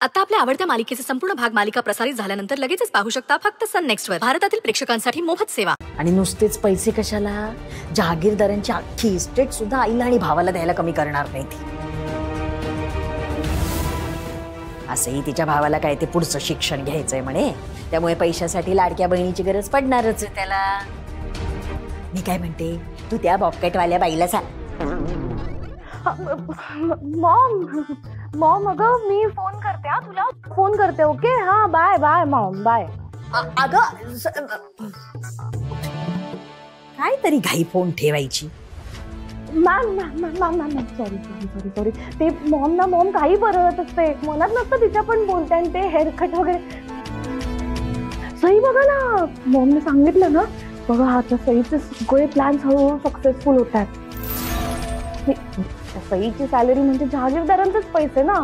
आता आपल्या आवडत्या मालिकेचे संपूर्ण भाग मालिका प्रसारित झाल्यानंतर लगेचच पाहू शकता फक्त सन नेक्स्ट वर. भारतातील प्रेक्षकांसाठी मोफत सेवा. आणि नुसतेच पैसे कशाला, जहागीरदारांची अख्खी इस्टेट सुद्धा आईला आणि भावाला द्यायला कमी करणार नाही ती. असंही तिच्या भावाला काय ते पुढचं शिक्षण घ्यायचंय म्हणे, त्यामुळे पैशासाठी लाडक्या बहिणीची गरज पडणारच आहे त्याला. मी काय म्हणते, तू त्या बॉपकेटवाल्या बाईला सांग. मॉम अगं मी फोन करते, हा तुला फोन करते. ओके हा बाय बाय मॉम बाय. अगं काय तरी घाई फोन ठेवायची. मॅम सॉरी ते मॉम काही बरळत असते, मनात नसतं तिच्या पण बोलते. आणि ते हेअरकट वगैरे सई बघा ना, मॉमने सांगितलं ना, बघा आता सईचे सगळे प्लॅन्स हळूहळू सक्सेसफुल होत आहेत. सईची सॅलरी म्हणजे जहागीरदारांचेच पैसे ना.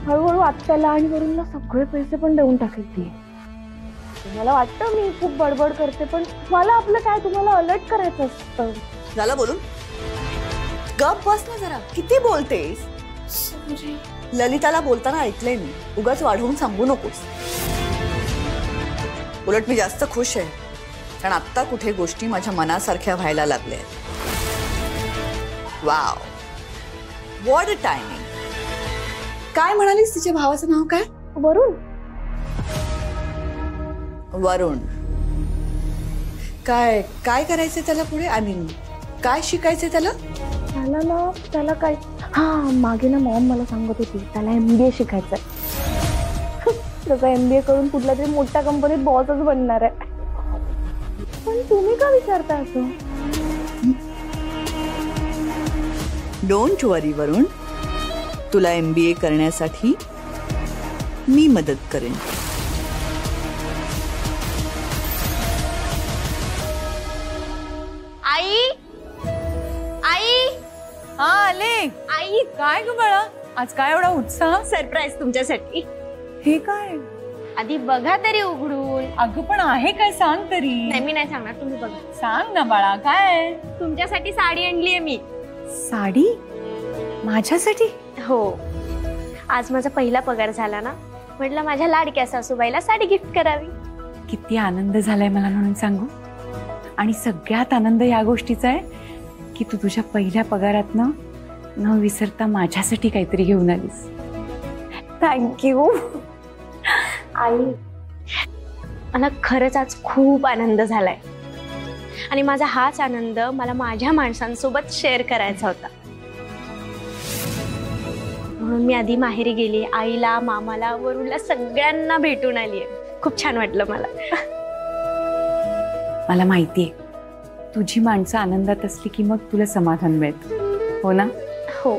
हळूहळू आत्याला आणि वरूनला सगळे पैसे पण देऊन टाकेल ती. तुम्हाला वाटतं मी खूप बडबड करते, पण मला आपलं काय तुम्हाला अलर्ट करायचं असतं. झालं बोलून, गप बस ना जरा, किती बोलतेस. ललिताला बोलताना ऐकलंय मी, उगाच वाढवून सांगू नकोस. उलट मी जास्त खुश आहे, कारण आत्ता कुठे गोष्टी माझ्या मनासारख्या व्हायला लागल्या. Wow, what a timing. काय म्हणालीस, तिच्या भावाचं नाव काय? वरुण. वरुण. काय काय करायचंय त्याला पुढे? आय मीन काय शिकायचंय त्याला? त्याला काय, हा मागे ना मॉम मला सांगत होती त्याला MBA शिकायचंय. त्याचा MBA करून कुठल्या तरी मोठ्या कंपनीत बॉसच बनणार आहे. पण तुम्ही का विचारता असं? डोंट वरी वरुण, तुला MBA करण्यासाठी मी मदत करेन. आई आई हा आले. आई काय ग बाळा, आज काय एवढा उत्साह? सरप्राईज तुमच्यासाठी. हे काय? आधी बघा तरी उघडून. अगं पण आहे काय, सांग तरी. नाही मी नाही सांगणार, तुम्ही बघा. सांग ना बाळा, काय? तुमच्यासाठी साडी आणलीये मी. साडी? माझ्यासाठी? हो, आज माझा पहिला पगार झाला ना, म्हटलं माझ्या लाडक्या सासूबाईला साडी गिफ्ट करावी. किती आनंद झालाय मला म्हणून सांगू. आणि सगळ्यात आनंद या गोष्टीचा आहे की तू तुझ्या पहिल्या पगारातनं न विसरता माझ्यासाठी काहीतरी घेऊन आलीस. थँक्यू आई. मला खरंच आज खूप आनंद झालाय, आणि माझा हाच आनंद मला माझ्या माणसांसोबत शेअर करायचा होता. म्हणून मी आधी माहेरी गेली, आईला, मामाला, वरुणला सगळ्यांना भेटून आलीये. खूप छान वाटलं मला. मला माहितीये, तुझी माणसं आनंदात असली की मग तुला समाधान मिळतं, हो ना? हो.